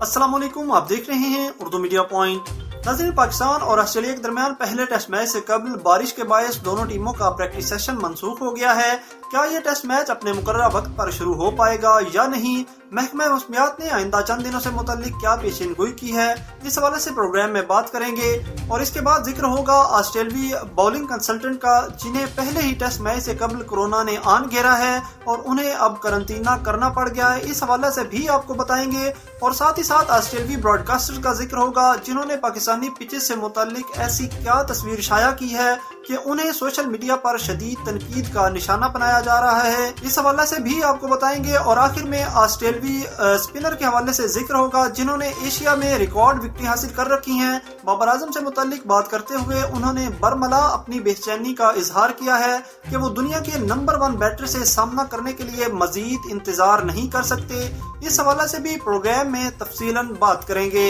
अस्सलाम वालेकुम, आप देख रहे हैं उर्दू मीडिया पॉइंट। नाज़रीन, पाकिस्तान और ऑस्ट्रेलिया के दरमियान पहले टेस्ट मैच से कबल बारिश के बायस दोनों टीमों का प्रैक्टिस सेशन मनसूख हो गया है। क्या ये टेस्ट मैच अपने मुकर्रर वक्त पर शुरू हो पाएगा या नहीं? महकमा मौसमियात ने आइंदा चंद दिनों से मुतल्लिक क्या पेशिनगोई की है, इस हवाले से प्रोग्राम में बात करेंगे। और इसके बाद जिक्र होगा ऑस्ट्रेलवी बॉलिंग कंसल्टेंट का, जिन्हें पहले ही टेस्ट मैच से कबल कोरोना ने आन घेरा है और उन्हें अब करंतना करना पड़ गया है। इस हवाले से भी आपको बताएंगे। और साथ ही साथ ऑस्ट्रेलवी ब्रॉडकास्टर का जिक्र होगा, जिन्होंने पाकिस्तानी पिचेस से मुतल्लिक ऐसी क्या तस्वीर शाया की है कि उन्हें सोशल मीडिया पर शदीद तनकीद का निशाना बनाया जा रहा है। इस हवाले से भी आपको बताएंगे। और आखिर में ऑस्ट्रेलवी स्पिनर के हवाले से जिक्र होगा, जिन्होंने एशिया में रिकॉर्ड विकेटें हासिल कर रखी हैं। बाबर आजम से मुतल्लिक बात करते हुए उन्होंने बरमला अपनी बेचैनी का इजहार किया है कि वो दुनिया के नंबर 1 बैटर से सामना करने के लिए मजीद इंतजार नहीं कर सकते। इस हवाले से भी प्रोग्राम में तफसीलन बात करेंगे।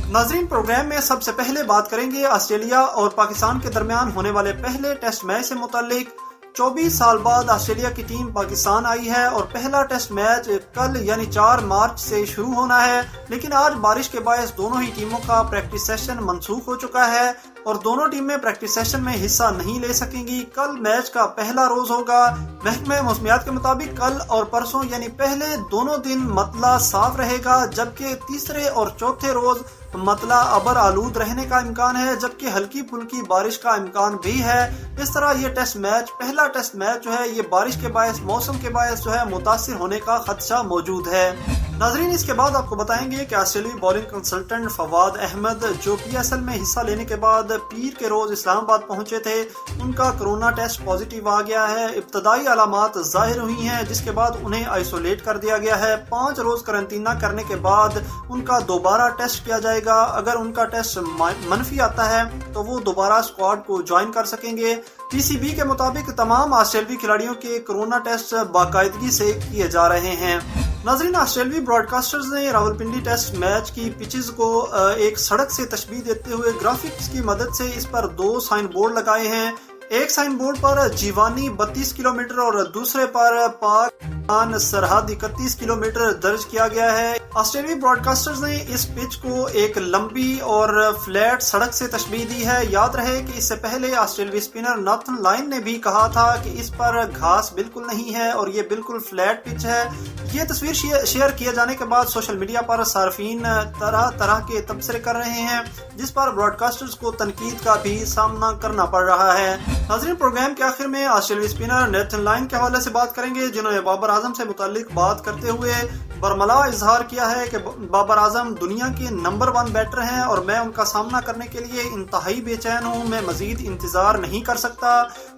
नाज़रीन, प्रोग्राम में सबसे पहले बात करेंगे ऑस्ट्रेलिया और पाकिस्तान के दरमियान होने वाले पहले टेस्ट मैच से मुतल्लिक। 24 साल बाद ऑस्ट्रेलिया की टीम पाकिस्तान आई है और पहला टेस्ट मैच कल यानी 4 मार्च से शुरू होना है। लेकिन आज बारिश के बायस दोनों ही टीमों का प्रैक्टिस सेशन मनसूख हो चुका है और दोनों टीमें प्रैक्टिस सेशन में हिस्सा नहीं ले सकेंगी। कल मैच का पहला रोज होगा। महकमा मौसमियात के मुताबिक कल और परसों यानी पहले दोनों दिन मतला साफ रहेगा, जबकि तीसरे और चौथे रोज मतला अबर आलूद रहने का इम्कान है, जबकि हल्की फुल्की बारिश का इम्कान भी है। इस तरह ये टेस्ट मैच, पहला टेस्ट मैच जो है, ये बारिश के बायस, मौसम के बायस जो है मुतासिर होने का खदशा मौजूद है। नाजरीन, इसके बाद आपको बताएंगे कि ऑस्ट्रेलियाई बॉलिंग कंसल्टेंट फवाद अहमद, जो PSL में हिस्सा लेने के बाद पीर के रोज इस्लामाबाद पहुंचे थे, उनका कोरोना टेस्ट पॉजिटिव आ गया है। इब्तदाई अलामात जाहिर हुई हैं, जिसके बाद उन्हें आइसोलेट कर दिया गया है। 5 रोज करंतना करने के बाद उनका दोबारा टेस्ट किया जाएगा। अगर उनका टेस्ट मनफी आता है तो वो दोबारा स्क्वाड को ज्वाइन कर सकेंगे। PCB के मुताबिक तमाम ऑस्ट्रेलियाई खिलाड़ियों के कोरोना टेस्ट बाकायदगी से किए जा रहे हैं। नाज़रीन, ऑस्ट्रेलियाई ब्रॉडकास्टर्स ने रावलपिंडी टेस्ट मैच की पिचेस को एक सड़क से तशबीह देते हुए ग्राफिक्स की मदद से इस पर 2 साइन बोर्ड लगाए हैं। एक साइन बोर्ड पर जीवानी 32 किलोमीटर और दूसरे पर पाक सरहद 31 किलोमीटर दर्ज किया गया है। ऑस्ट्रेलियाई ब्रॉडकास्टर्स ने इस पिच को एक लंबी और फ्लैट सड़क से तशबीह दी है। याद रहे कि इससे पहले ऑस्ट्रेलियाई स्पिनर नाथन लायन ने भी कहा था कि इस पर घास बिल्कुल नहीं है और ये बिल्कुल फ्लैट पिच है। ये तस्वीर शेयर किए जाने के बाद सोशल मीडिया पर सार्फिन तरह तरह के तबसरे कर रहे हैं, जिस पर ब्रॉडकास्टर्स को तनकीद का भी सामना करना पड़ रहा है। नाज़रीन, प्रोग्राम के आखिर में ऑस्ट्रेलियाई स्पिनर नाथन लायन के हवाले से बात करेंगे, जिन्होंने बाबर आजम से मुताल्लिक बात करते हुए बरमला इजहार किया है कि बाबर आजम दुनिया के नंबर 1 बैटर हैं और मैं उनका सामना करने के लिए इंतहाई बेचैन हूँ। मैं मजीद इंतजार नहीं कर सकता।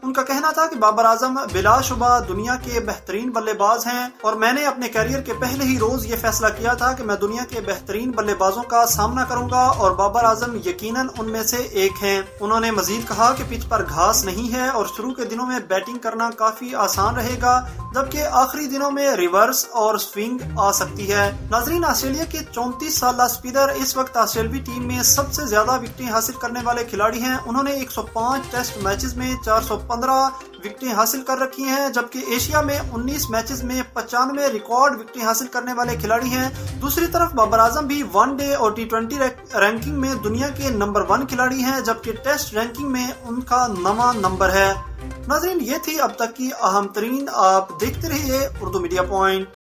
उनका कहना था कि बाबर आजम बिलाशुबा दुनिया के बेहतरीन बल्लेबाज हैं और मैंने अपने कैरियर के पहले ही रोज ये फैसला किया था कि मैं दुनिया के बेहतरीन बल्लेबाजों का सामना करूंगा और बाबर आजम यकीनन उनमें से एक हैं। उन्होंने मजीद कहा कि पिच पर घास नहीं है और शुरू के दिनों में बैटिंग करना काफी आसान रहेगा, जबकि आखिरी दिनों में रिवर्स और स्विंग आ सकती है। नाजरीन, ऑस्ट्रेलिया के 34 साल स्पिनर इस वक्त ऑस्ट्रेलियाई टीम में सबसे ज्यादा विकेटें हासिल करने वाले खिलाड़ी हैं। उन्होंने 105 टेस्ट मैचेस में 415 विकेटें हासिल कर रखी हैं, जबकि एशिया में 19 मैचेस में 95 रिकॉर्ड विकेटें हासिल करने वाले खिलाड़ी हैं। दूसरी तरफ बाबर आजम भी वनडे और T20 रैंकिंग में दुनिया के नंबर 1 खिलाड़ी हैं, जबकि टेस्ट रैंकिंग में उनका 9वां नंबर है। नाज़रीन, ये थी अब तक की अहम तरीन। आप देखते रहिए उर्दू मीडिया पॉइंट।